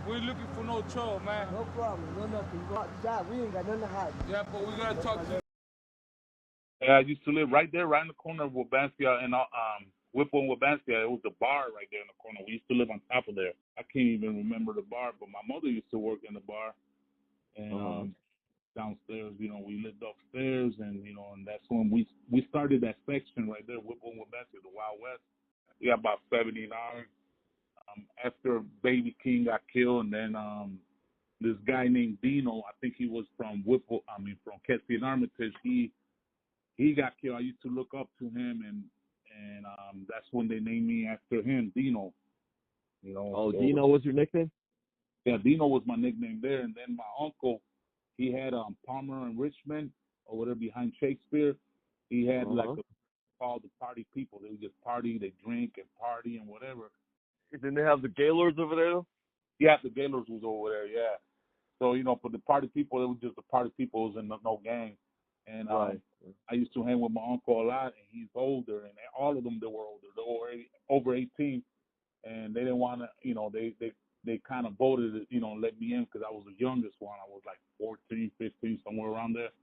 We looking for no trouble, man. No problem. No nothing. Go outside. We ain't got nothing to hide. Yeah, but we gotta talk to you. Yeah, I used to live right there, right in the corner of Wabansia and Whipple and Wabansia. It was the bar right there in the corner. We used to live on top of there. I can't even remember the bar, but my mother used to work in the bar. And downstairs, we lived upstairs, and and that's when we started that section right there, Whipple and Wabansia, the Wild West. We got about 79. After Baby King got killed, and then this guy named Deeno, I think he was from from Caspian Armitage. He got killed. I used to look up to him, and that's when they named me after him, Deeno. Oh, so, Deeno was your nickname? Yeah, Deeno was my nickname there. And then my uncle, he had Palmer and Richmond over there behind Shakespeare. He had called the party people. They would just party, they drink and party and whatever. Didn't they have the Gaylords over there, though? Yeah, the Gaylords was over there, yeah. So, for the party people, it was just the party people. It was in no gang. And I used to hang with my uncle a lot, and he's older, and all of them, they were older. They were over 18, and they didn't want to, they kind of voted, let me in because I was the youngest one. I was like 14, 15, somewhere around there.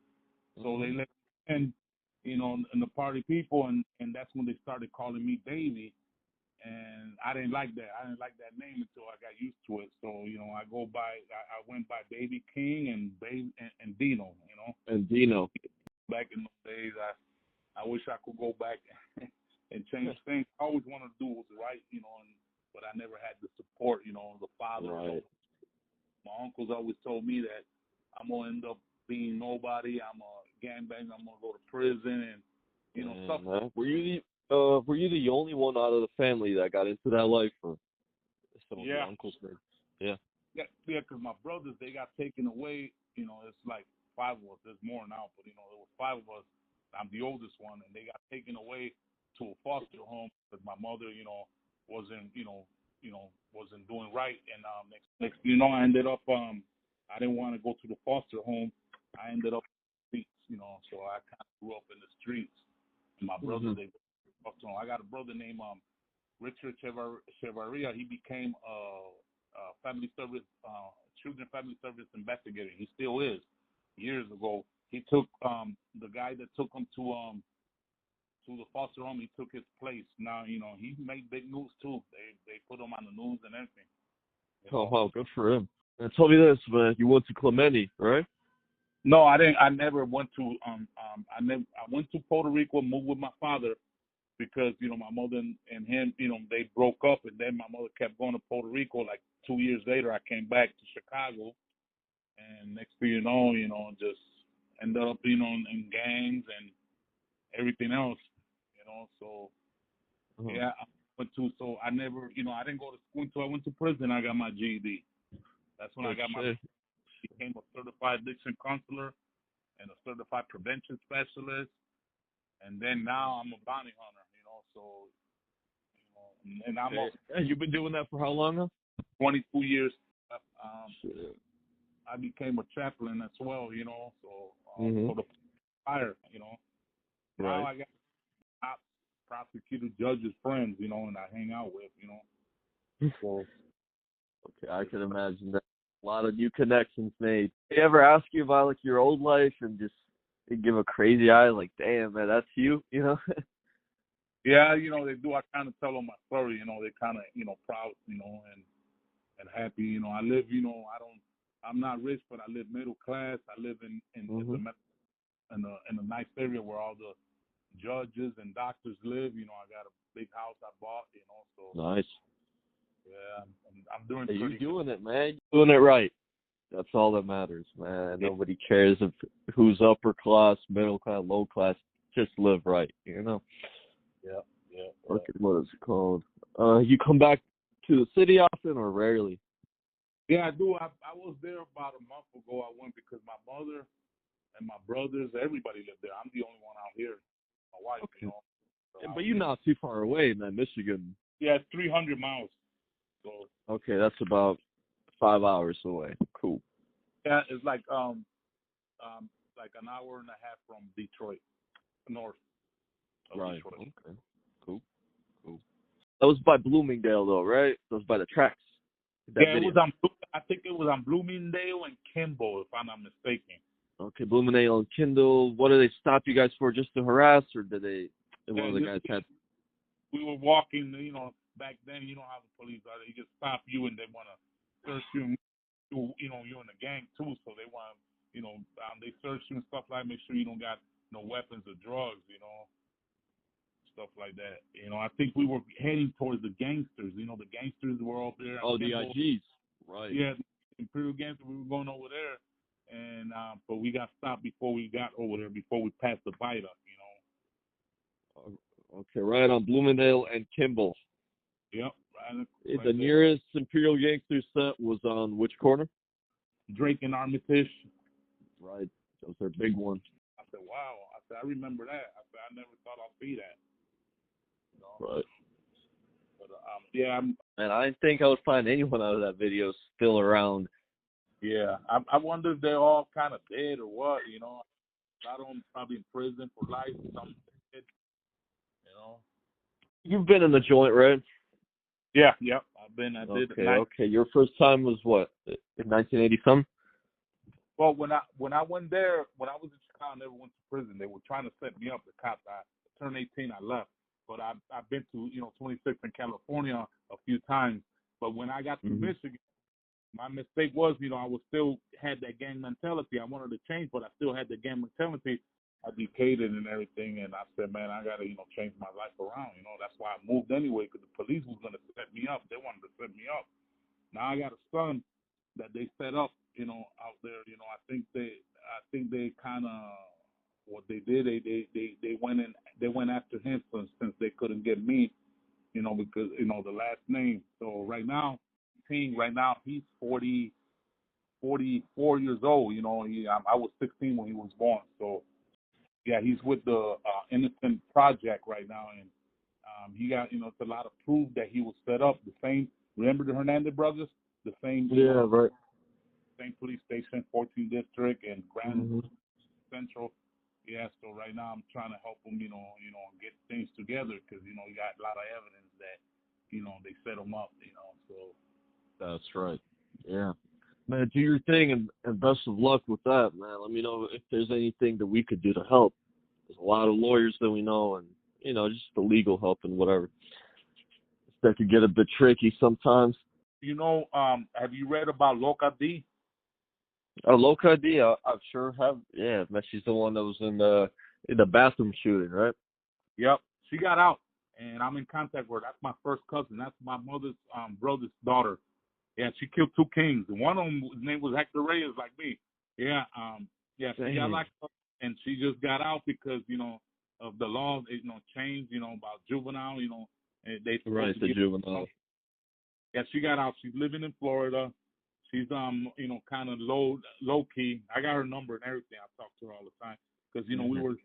So they let me in, and the party people, and that's when they started calling me Davey. And I didn't like that. I didn't like that name until I got used to it. So, I went by Baby King and Deeno, And Deeno. Back in those days, I wish I could go back and change things. I always wanted to do what was right, but I never had the support, the father. Right. My uncles always told me that I'm going to end up being nobody. I'm a gangbanger. I'm going to go to prison and, stuff. Were you the only one out of the family that got into that life? Or some of your uncles did? Yeah. Yeah, because my brothers, they got taken away. It's like 5 of us. There's more now, but, there was 5 of us. I'm the oldest one, and they got taken away to a foster home because my mother, wasn't doing right. And next, I ended up, I didn't want to go to the foster home. I ended up in the streets, so I kind of grew up in the streets. And my brothers, they foster home. I got a brother named Richard Chevarria. He became a family service, children family service investigator. He still is. Years ago, he took the guy that took him to the foster home. He took his place. Now, he made big news too. They put him on the news and everything. Oh wow, good for him. And tell me this, man. You went to Clemente, right? No, I didn't. I never went to. I went to Puerto Rico, moved with my father, because my mother and him, they broke up, and then my mother kept going to Puerto Rico. Like 2 years later, I came back to Chicago, and next thing you know, just ended up, in gangs and everything else, So yeah, I went to. So I never, I didn't go to school until I went to prison. I got my GED. That's when I got my. Became a certified addiction counselor and a certified prevention specialist, and then now I'm a bounty hunter. So and I'm. And you've been doing that for how long now? 22 years. I became a chaplain as well. So for the fire. Now I got top prosecutor, judges, friends. And I hang out with. So. Okay, I can imagine that. A lot of new connections made. They ever ask you about like your old life and just they give a crazy eye, like, damn, man, that's you, Yeah, they do. I kind of tell them my story. They kind of, proud, and happy. I live, I'm not rich, but I live middle class. I live in a nice area where all the judges and doctors live. I got a big house I bought. So nice. Yeah, I'm doing. Hey, you're doing it, man. You're doing it right. That's all that matters, man. Yeah. Nobody cares if who's upper class, middle class, low class. Just live right, Yeah. Okay, what is it called? You come back to the city often or rarely? Yeah, I do. I was there about a month ago. I went because my mother and my brothers, everybody lived there. I'm the only one out here. My wife, okay. So yeah, but you're not too far away, man. Michigan. Yeah, it's 300 miles. So. Okay, that's about 5 hours away. Cool. Yeah, it's like an hour and a half from Detroit, north of Detroit. Okay. Cool. That was by Bloomingdale, though, right? That was by the tracks. That Yeah, video. it was on. I think it was on Bloomingdale and Kimball, if I'm not mistaken. Okay, Bloomingdale and Kindle. What did they stop you guys for? Just to harass, or did they? One of the guys had. We were walking. Back then, you know how the police are. They just stop you and they want to search you. You're in the gang too, so they want. They search you and stuff like. Make sure you don't got no weapons or drugs. Stuff like that. I think we were heading towards the gangsters. The gangsters were all there. Oh, the IGs. Right. Yeah, the Imperial gangsters. We were going over there, and but we got stopped before we got over there. Before we passed the bite up. Okay, right on Bloomingdale and Kimball. Yep. Right The there. nearest Imperial gangster set was on which corner? Drake and Armitage. Right. That was their big one. I said, wow. I remember that. I never thought I'd see that. Right. But, yeah. And I didn't think I would find anyone out of that video still around. Yeah. I wonder if they're all kind of dead or what, A lot of them probably in prison for life. Some dead, You've been in the joint, right? Yeah. Yep. I did. Okay. Your first time was what? In 1980-something? Well, when I went there, when I was in Chicago, I never went to prison. They were trying to set me up. The cops. I turned 18. I left. But I've been to 26 in California a few times. But when I got to Michigan, my mistake was I was still had that gang mentality. I wanted to change, but I still had the gang mentality. I decayed and everything, and I said, man, I gotta change my life around. That's why I moved anyway, because the police was gonna set me up. They wanted to set me up. Now I got a son that they set up, out there. I think they kind of what they did. They went after him since they couldn't get me, because the last name. So right now he's 44 years old. I was 16 when he was born. So yeah, he's with the Innocent Project right now, and he got it's a lot of proof that he was set up. The same. Remember the Hernandez brothers? The same. Yeah, right. Same police station, 14th District and Grand Central. Yeah, so right now I'm trying to help him, get things together because, he got a lot of evidence that, they set him up, so. That's right. Yeah. Man, do your thing and best of luck with that, man. Let me know if there's anything that we could do to help. There's a lot of lawyers that we know and, just the legal help and whatever. That could get a bit tricky sometimes. Have you read about Loca D? Loca D, I sure have. Yeah, man, she's the one that was in the bathroom shooting, right? Yep. She got out, and I'm in contact with her. That's my first cousin. That's my mother's brother's daughter. Yeah, she killed 2 kings. And one of them, his name was Hector Reyes, like me. Yeah, she got locked up, and she just got out because, of the laws, changed, about juvenile, and they right, the juvenile. Yeah, she got out. She's living in Florida. She's kind of low key. I got her number and everything. I talk to her all the time because we were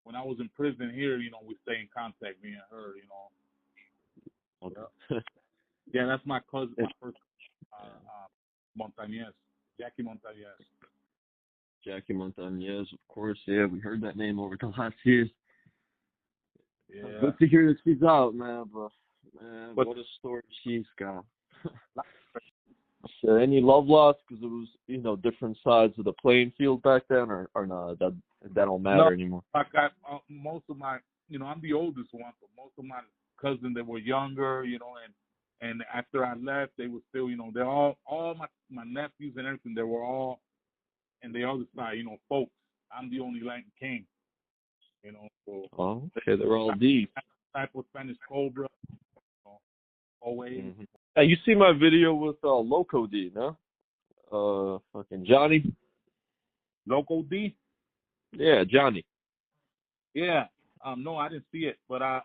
when I was in prison here. We stay in contact, me and her. Okay. Yeah, that's my cousin, my first Montañez, Jackie Montañez. Jackie Montañez, of course. Yeah, we heard that name over the last years. Yeah. Good to hear that she's out, man. But man, what a story she's got. Any love lost because it was, different sides of the playing field back then, or not? That don't matter anymore. I got most of my, I'm the oldest one, but most of my cousins that were younger, and after I left, they were still, they're all my nephews and everything. They were all, and the other side, folks. I'm the only Latin King, So. Oh, okay, they're all D. Type of Spanish Cobra, always. Hey, you see my video with Loca D, no? Fucking Johnny. Loca D? Yeah, Johnny. Yeah. No, I didn't see it, but that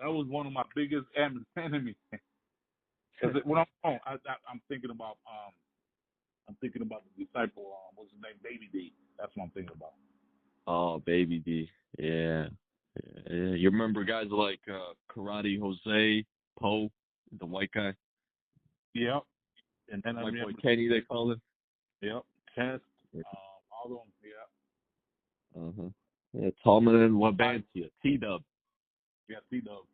was one of my biggest enemies. When I'm thinking about the disciple. What's his name? Baby D. That's what I'm thinking about. Oh, Baby D. Yeah. You remember guys like Karate Jose, Poe, the white guy? Yep. And then my boy Kenny, they called him. Yep. Test. All of them. Yeah. Yeah. Whipple Wabansia, T-Dub. Yeah, T-Dub.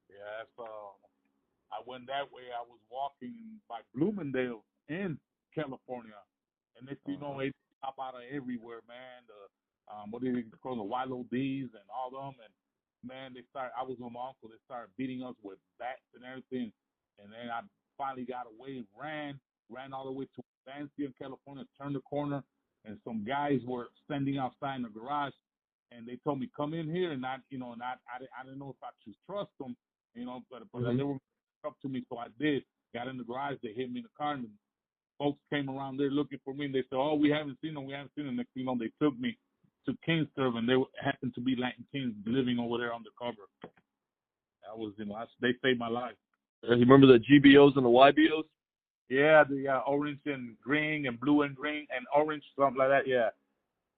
Yeah, that's I went that way. I was walking by Bloomingdale in California, and next thing you know, they pop out of everywhere, man. What do they call the Whipple D's and all them, and man, I was with my uncle. They started beating us with bats and everything, and then I finally got away, ran all the way to Wabansia, California, turned the corner, and some guys were standing outside in the garage, and they told me, come in here, and I didn't know if I should trust them, but they were up to me, so I did. Got in the garage, they hit me in the car, and folks came around there looking for me, and they said, oh, we haven't seen them. Next thing you know, they took me to Kingston, and they happened to be Latin Kings living over there undercover. That was, they saved my life. You remember the GBOs and the YBOs? Yeah, the orange and green and blue and green and orange, something like that. Yeah,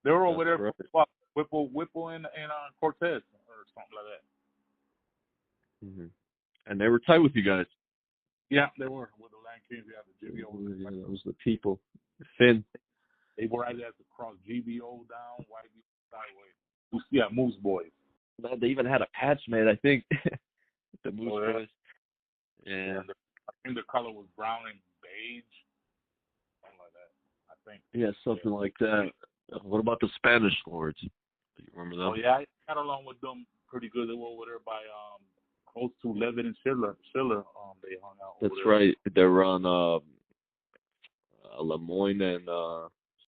they were over there for Whipple and Cortez or something like that. Mm-hmm. And they were tight with you guys. Yeah, they were with the Latin Kings. Yeah, the GBO. Yeah, that was the people. Finn. They were right at the cross, GBO down, YBO sideways. Yeah, Moose Boys. Man, they even had a patch made, I think. The Moose Boys. Yeah. I think the color was brown and beige, something like that. I think. Yeah, something like that. What about the Spanish Lords? Do you remember them? Oh yeah, I got along with them pretty good. They were over there by close to Levitt and Schiller. They hung out. That's over there. right. They were on Lemoyne and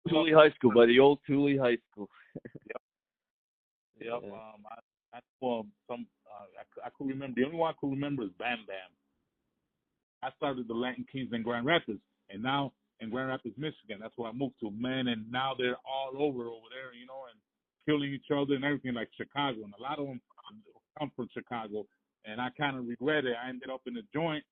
Thule High School, by the old Thule High School. Yep. Yeah. I could remember. The only one I could remember is Bam Bam. I started the Latin Kings in Grand Rapids, and now in Grand Rapids, Michigan. That's where I moved to, man. And now they're all over there, and killing each other and everything, like Chicago. And a lot of them come from Chicago, and I kind of regret it. I ended up in a joint,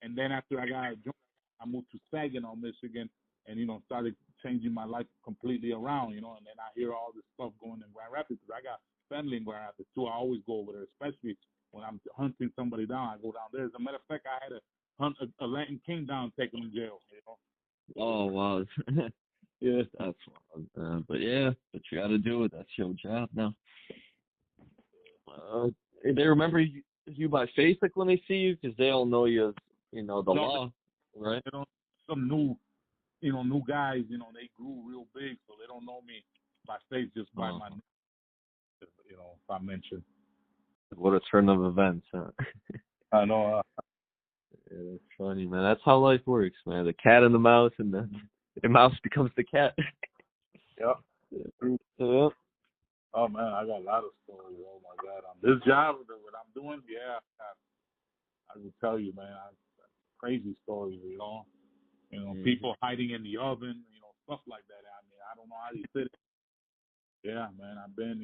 and then after I got a joint, I moved to Saginaw, Michigan, and started changing my life completely around, and then I hear all this stuff going in Grand Rapids because I got family in Grand Rapids too. I always go over there, especially when I'm hunting somebody down. I go down there. As a matter of fact, I had to hunt a Latin King down, take him in jail. Oh wow. Yeah, that's fun. But yeah, but you got to do it. That's your job now. They remember you by face, like when they see you, because they all know you as the law, right? Some new guys, they grew real big, so they don't know me by face, just by my name, if I mention. What a turn of events, huh? I know. Yeah, that's funny, man. That's how life works, man. The cat and the mouse, and the mouse becomes the cat. Yep. Yeah. Oh man, I got a lot of stories. Oh my God, this job, what I'm doing, yeah, I will tell you, man. Crazy stories, people hiding in the oven, stuff like that. I mean, I don't know how you did it. Yeah, man, I've been,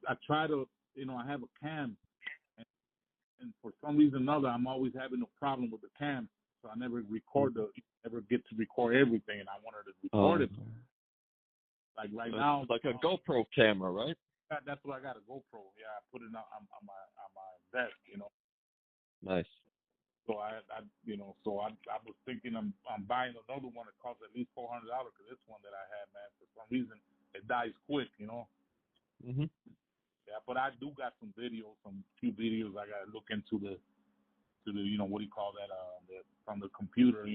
I try to, I have a cam, and for some reason or another, I'm always having a problem with the cam, so I never never get to record everything, and I wanted to record it. Like right now, it's like a GoPro camera, right? That's what I got, a GoPro. Yeah, I put it on my desk, Nice. So I was thinking I'm buying another one that costs at least $400 because this one that I had, man, for some reason it dies quick, Mhm. Yeah, but I do got some few videos I got to look into the what do you call that? From the computer,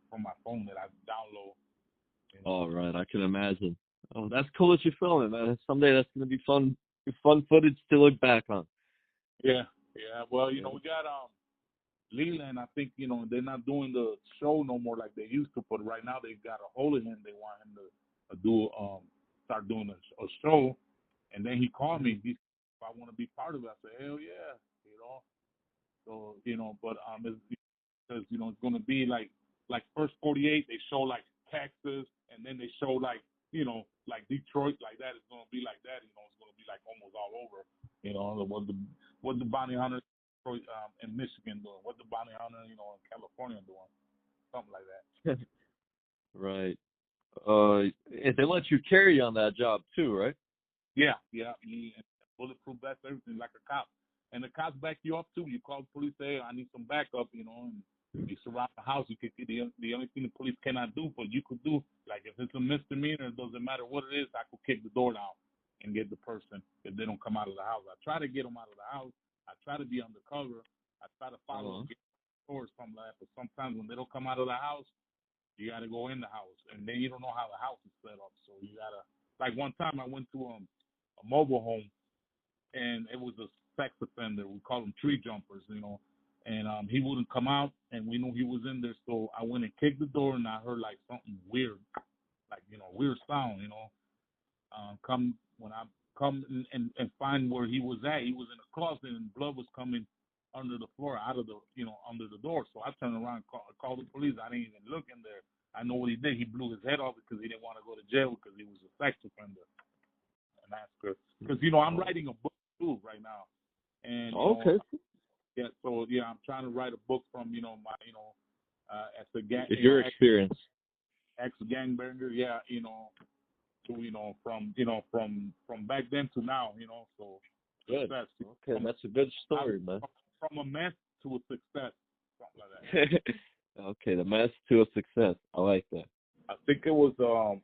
from my phone that I download. All right, I can imagine. Oh, that's cool that you're filming, man. Someday that's gonna be fun footage to look back on. Yeah. Well, we got Leland. I think they're not doing the show no more like they used to. But right now they got a hold of him. They want him to start doing a show. And then he called me. He said, if I want to be part of it, I said, hell yeah, So but it's going to be like first 48. They show like Texas, and then they show like Detroit, like that. It's going to be like that. It's going to be like almost all over. What the bounty hunters in Michigan doing? What the bounty hunter in California doing? Something like that. Right. If they let you carry on that job too, right? Yeah. Bulletproof vest, everything like a cop. And the cops back you up too. You call the police, say, I need some backup, and you surround the house. You could the only thing the police cannot do, but you could do, like if it's a misdemeanor, it doesn't matter what it is, I could kick the door down and get the person if they don't come out of the house. I try to get them out of the house. I try to be undercover, I try to follow get or something like that. But sometimes when they don't come out of the house, you got to go in the house, and then you don't know how the house is set up. So you gotta, like one time I went to a mobile home, and it was a sex offender. We call them tree jumpers, and he wouldn't come out, and we knew he was in there. So I went and kicked the door, and I heard like something weird, like weird sound. Come when I come and find where he was at, he was in a closet, and blood was coming under the floor, out of the under the door. So I turned around, and called the police. I didn't even look in there. I know what he did. He blew his head off because he didn't want to go to jail because he was a sex offender. And that's good. Because I'm writing a book too right now. And okay. I'm trying to write a book from my as a gang. Your experience. Ex gangbanger, to from back then to now, so good. Success. Okay, that's a good story, man. From a mess to a success, something like that. Okay, the mess to a success. I like that. I think it was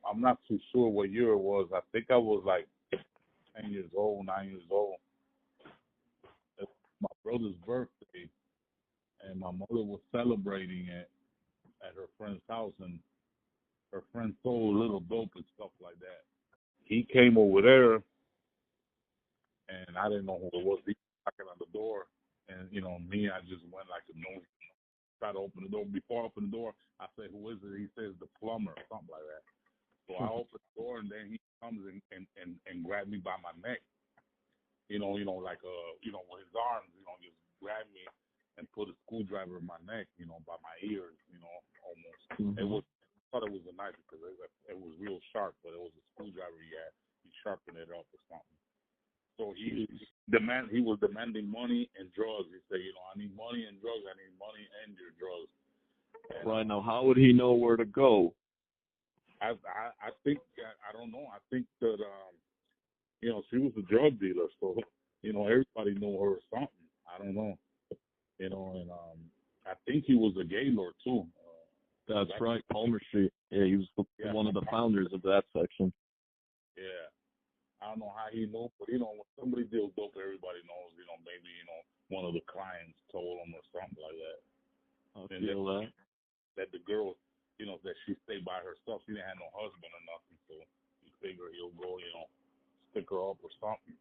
I'm not too sure what year it was. I think I was like 9 years old. It's my brother's birthday, and my mother was celebrating it at her friend's house, and her friend sold a little dope and stuff like that. He came over there, and I didn't know who it was. He was knocking on the door, and me, I just went like a nosy. Try to open the door. Before I open the door, I say, "Who is it?" He says, "The plumber," or something like that. So I open the door, and then he comes and grabs me by my neck. Like with his arms, just grab me and put a screwdriver in my neck, by my ears, almost. Mm-hmm. I thought it was a knife because it was real sharp, but it was a screwdriver he had. He sharpened it up or something. So he was demanding money and drugs. He said, I need money and drugs. I need money and your drugs. And, right, now, how would he know where to go? I think, I don't know. I think that, she was a drug dealer. So, everybody knew her or something. I don't know. And I think he was a Gaylord, too. That's right, Palmer Street. Yeah, he was one of the founders of that section. Yeah. I don't know how he knew, but when somebody deals dope, everybody knows. Maybe one of the clients told him or something like that. I feel that. That the girl, that she stayed by herself. She didn't have no husband or nothing, so he figured he'll go, stick her up or something.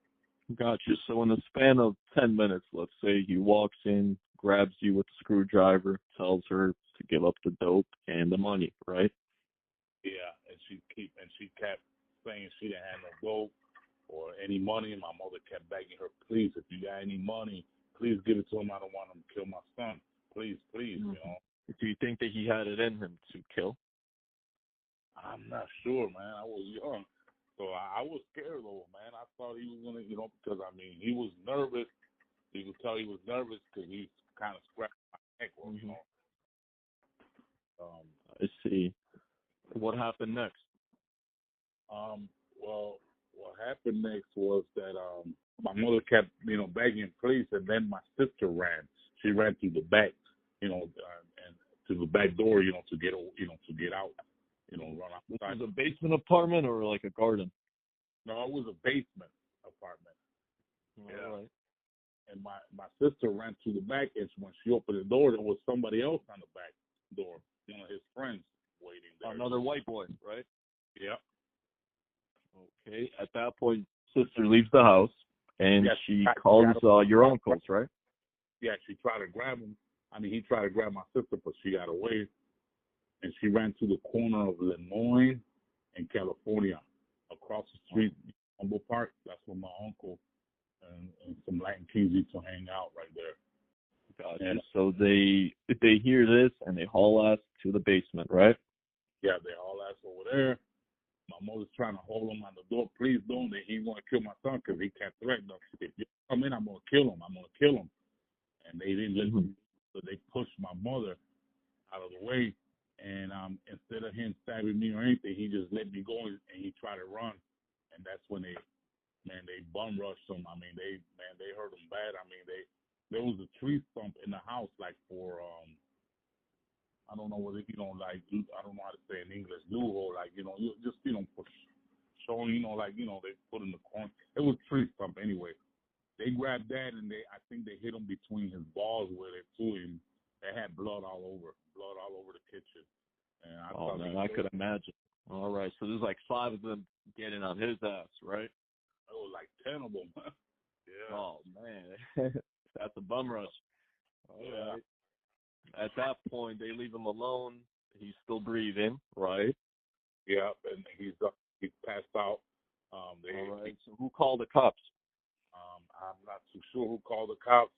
Gotcha. So in the span of 10 minutes, let's say, he walks in, grabs you with the screwdriver, tells her to give up the dope and the money, right? Yeah, and she kept saying she didn't have no dope or any money, and my mother kept begging her, "Please, if you got any money, please give it to him. I don't want him to kill my son. Please, please." Do you think that he had it in him to kill? I'm not sure, man. I was young, so I was scared though, man. I thought he was gonna, because he was nervous. You could tell he was nervous because he kind of scratched my neck, I see. What happened next? Well, what happened next was that my mother kept, begging police, and then my sister ran. She ran through the back, and to the back door, to get out, run outside. Was it a basement apartment or like a garden? No, it was a basement apartment. All right. And my sister ran to the back, and when she opened the door, there was somebody else on the back door, one of his friends waiting there. Another white boy, right? Yep. Okay. At that point, sister leaves the house, and she calls your uncles, right? Yeah, she tried to grab him. He tried to grab my sister, but she got away, and she ran to the corner of Lemoyne and California, across the street, Humboldt Park. That's where my uncle and some Latin Kings used to hang out right there. Gotcha. And so they hear this and they haul ass to the basement, right? Yeah, they haul ass over there. My mother's trying to hold him on the door. Please don't. He want to kill my son because he can't threaten us. If you come in, I'm going to kill him. I'm going to kill him. And they didn't listen. So they pushed my mother out of the way. And instead of him stabbing me or anything, he just let me go and he tried to run. And that's when they bum rushed him. They hurt him bad. There was a tree stump in the house, like for I don't know whether I don't know how to say in English, loophole, for showing, they put in the corn. It was a tree stump anyway. they grabbed that and I think they hit him between his balls with it too, and they had blood all over the kitchen. And I could imagine. All right, so there's like 5 of them getting on his ass, right? It was like 10 of them. Yeah. Oh man, that's a bum rush. All right. At that point, they leave him alone. He's still breathing, right? Yeah, and he's passed out. All right. So who called the cops? I'm not too sure who called the cops,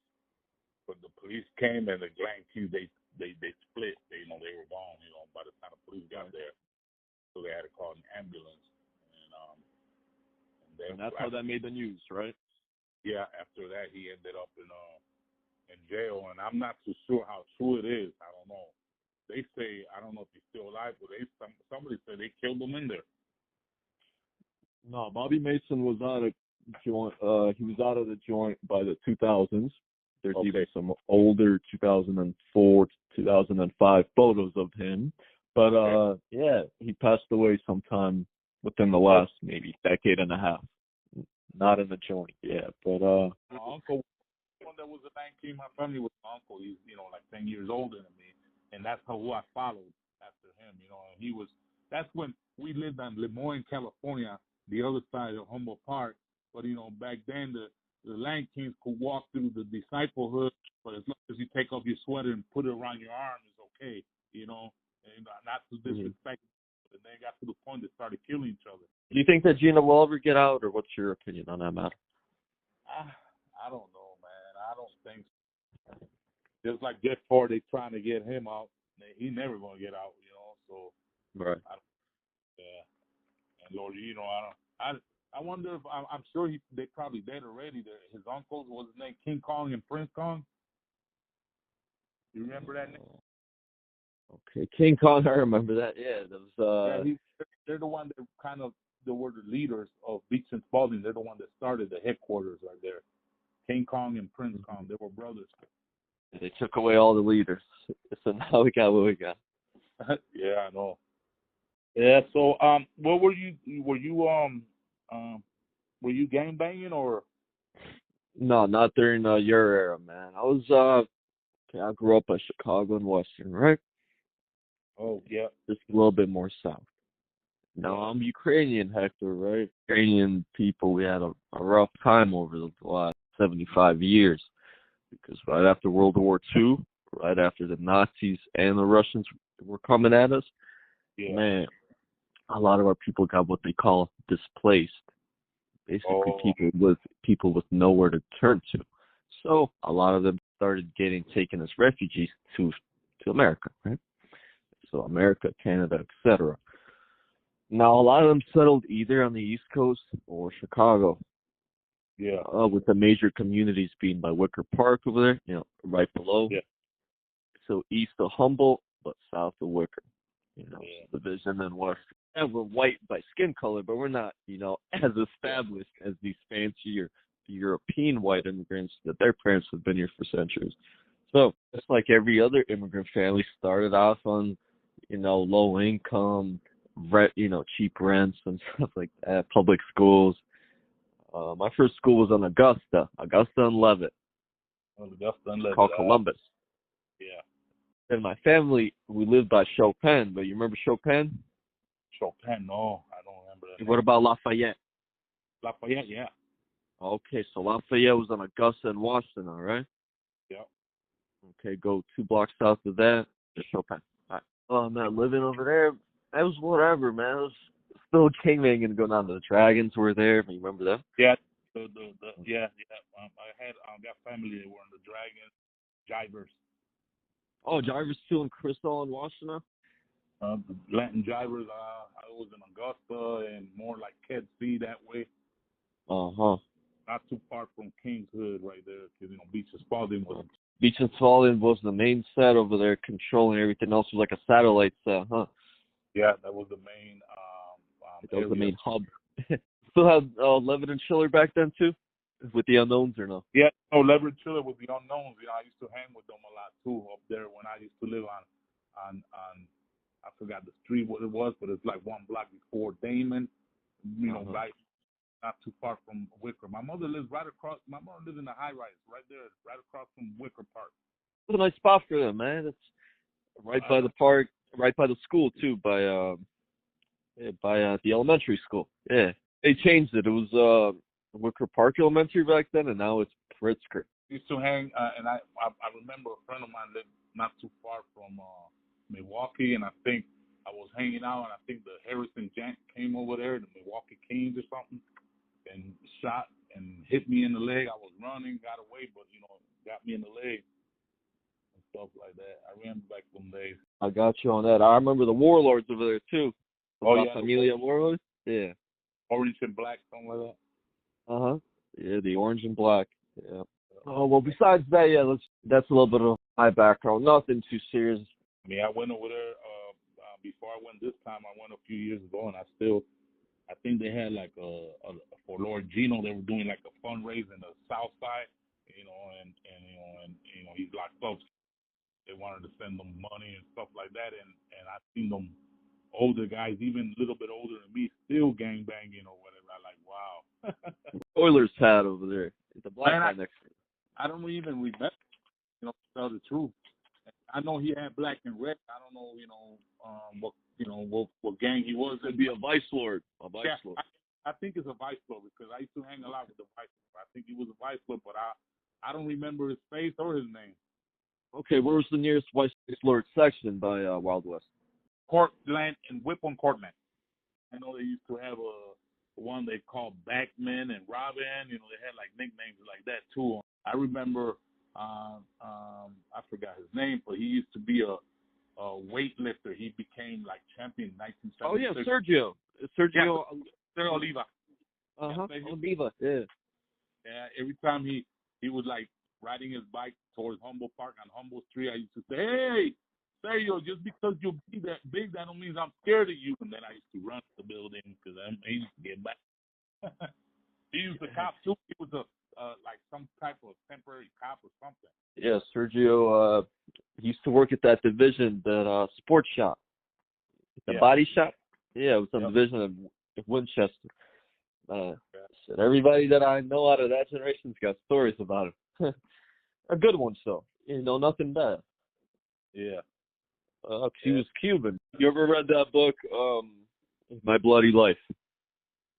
but the police came and the Latin Kings they split. They were gone. By the time the police got there, so they had to call an ambulance. And that's how that made the news, right? Yeah. After that, he ended up in jail, and I'm not too sure how true it is. I don't know. They say, I don't know if he's still alive, but somebody said they killed him in there. No, Bobby Mason was out of joint. He was out of the joint by the 2000s. There's even some older 2004 to 2005 photos of him. But yeah, he passed away sometime within the last maybe decade and a half. Not in the joint, yeah. But my uncle, one that was a 19, my family was my uncle. He's like 10 years older than me, and that's who I followed after him. And he was. That's when we lived in Lemoyne, California, the other side of Humboldt Park. But back then the Latin Kings could walk through the disciplehood, but as long as you take off your sweater and put it around your arm, it's okay. And not to disrespect. And they got to the point they started killing each other. Do you think that Gina will ever get out, or what's your opinion on that matter? I don't know, man. I don't think so. Just like Jeff Ford, they trying to get him out. He never gonna get out, So right. Yeah. And Lord, I wonder if I'm sure they probably dead already. His uncles, was his name King Kong and Prince Kong? You remember that name? Okay, King Kong, I remember that. Yeah, that was. They're the one that they were the leaders of Beach and Spalding. They're the one that started the headquarters right there. King Kong and Prince Kong, they were brothers. They took away all the leaders, so now we got what we got. Yeah, I know. Yeah. So, what were you gang banging or? No, not during your era, man. I grew up in Chicago and Western, right? Oh, yeah. Just a little bit more south. Now, I'm Ukrainian, Hector, right? Ukrainian people, we had a rough time over the last 75 years because right after World War II, right after the Nazis and the Russians were coming at us, man, a lot of our people got what they call displaced. Basically, people with nowhere to turn to. So a lot of them started getting taken as refugees to America, right? So America, Canada, etc. Now a lot of them settled either on the East Coast or Chicago. Yeah. With the major communities being by Wicker Park over there, right below. Yeah. So east of Humboldt, but south of Wicker. Division and west. And we're white by skin color, but we're not, as established as these fancy or European white immigrants that their parents have been here for centuries. So it's like every other immigrant family started off on, low income, cheap rents and stuff like that, public schools. My first school was on Augusta and Levitt. Called Columbus. Yeah. And my family, we lived by Chopin, but you remember Chopin? Chopin, no, I don't remember that. What about Lafayette? Lafayette, yeah. Okay, so Lafayette was on Augusta and Washington, all right? Yeah. Okay, go 2 blocks south of that, Chopin. All right. Oh, man, living over there, that was whatever, man. It was still king banging going on. The Dragons were there. You remember that? Yeah. I got family that were in the Dragons, Jivers. Oh, Jivers too in Crystal and Washington? The Latin Jivers, I was in Augusta and more like Ked C that way. Uh-huh. Not too far from Kings Hood right there, because, Beach and Spalding was. Beach and Spalding was the main set over there, controlling everything else was like a satellite set, huh? Yeah, that was the main that was the main hub. Still had Levitt and Schiller back then, too? With the Unknowns or no? Yeah, Levitt and Schiller with the Unknowns. I used to hang with them a lot, too, up there when I used to live on I forgot the street what it was, but it's like 1 block before Damon, right not too far from Wicker. My mother lives right across. My mother lives in the high rise, right there, right across from Wicker Park. It's a nice spot for them, man. It's right by the park, right by the school too, by the elementary school. Yeah, they changed it. It was Wicker Park Elementary back then, and now it's Pritzker. Used to hang, and I remember a friend of mine lived not too far from Milwaukee, and I think I was hanging out, and I think the Harrison Jank came over there, the Milwaukee Kings or something, and shot and hit me in the leg. I was running, got away, but got me in the leg and stuff like that. I remember back them days. I got you on that. I remember the Warlords over there too. Yeah, Familia Warlords. Yeah. Orange and black, something like that. Yeah, the orange and black. Yeah. Oh well. Besides that, yeah, that's a little bit of my background. Nothing too serious. I mean, I went over there before I went this time. I went a few years ago, and I think they had like for Lord Gino, they were doing like a fundraiser in the South Side, and he's locked up. They wanted to send them money and stuff like that, and I've seen them older guys, even a little bit older than me, still gang banging or whatever. I like, wow. Oilers hat over there. The black guy next to it. I don't even remember, to tell the truth. I know he had black and red. I don't know, what gang he was. It'd be a vice lord. Lord. I think it's a vice lord because I used to hang a lot with the vice lord. I think he was a vice lord, but I don't remember his face or his name. Okay, where was the nearest vice lord section by Wild West? Courtland and Whipple Courtland. I know they used to have one they called Backman and Robin. They had like nicknames like that too. I remember, I forgot his name, but he used to be a weightlifter. He became like champion in 1976. Oh yeah, Sergio Oliva. Oliva. Yeah. Yeah. Every time he was like riding his bike towards Humboldt Park on Humboldt Street, I used to say, "Hey, Sergio, just because you're that big, that don't mean I'm scared of you." And then I used to run the building because he used to get back. He used to cop too. He was like some type of temporary cop or something. Yeah, Sergio he used to work at that division, that sports shop. The body shop? Yeah, it was a division of Winchester. Shit, everybody that I know out of that generation's got stories about him. A good ones, though. Nothing bad. Yeah. He was Cuban. You ever read that book, My Bloody Life?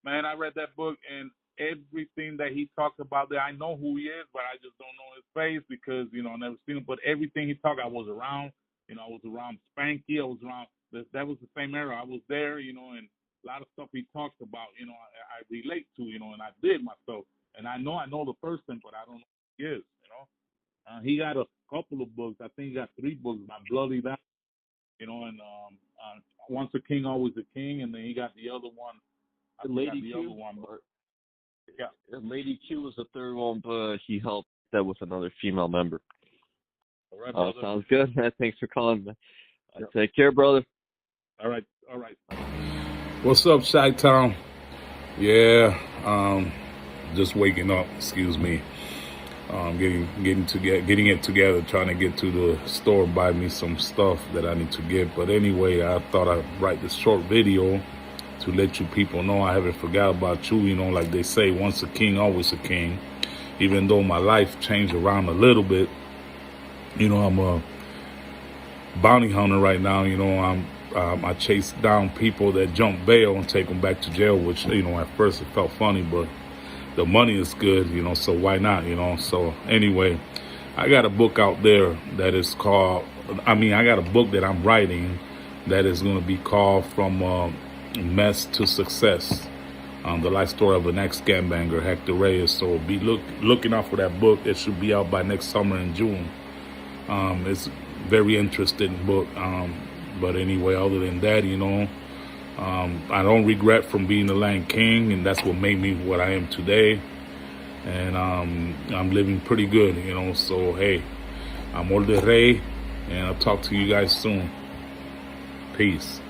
Man, I read that book, and everything that he talked about there, I know who he is, but I just don't know his face because, I never seen him. But everything he talked, I was around. I was around Spanky. I was around, that was the same era. I was there, and a lot of stuff he talked about, I relate to, and I did myself. And I know the person, but I don't know who he is, He got a couple of books. I think he got 3 books, My Bloody Life, and Once a King, Always a King, and then he got the other one. Lady Q? Yeah. Lady Q was the 3rd one, but he helped that with another female member. All right, brother. Sounds good, man. Thanks for calling, man. Take care, brother. All right. What's up, Chi-Town? Yeah, just waking up, excuse me. Getting it together, trying to get to the store, buy me some stuff that I need to get. But anyway, I thought I'd write this short video to let you people know I haven't forgot about you. Like they say, once a king, always a king. Even though my life changed around a little bit, I'm a bounty hunter right now. I chase down people that jump bail and take them back to jail, which, at first it felt funny, but the money is good, so why not, So anyway, I got a book out there that is called, I got a book that I'm writing that is going to be called From Mess to Success, the life story of an ex-gangbanger, Hector Reyes. So be looking out for that book. It should be out by next summer in June. It's a very interesting book. But anyway, other than that, I don't regret from being the Latin King, and that's what made me what I am today. And I'm living pretty good, So, hey, I'm Reyes, and I'll talk to you guys soon. Peace.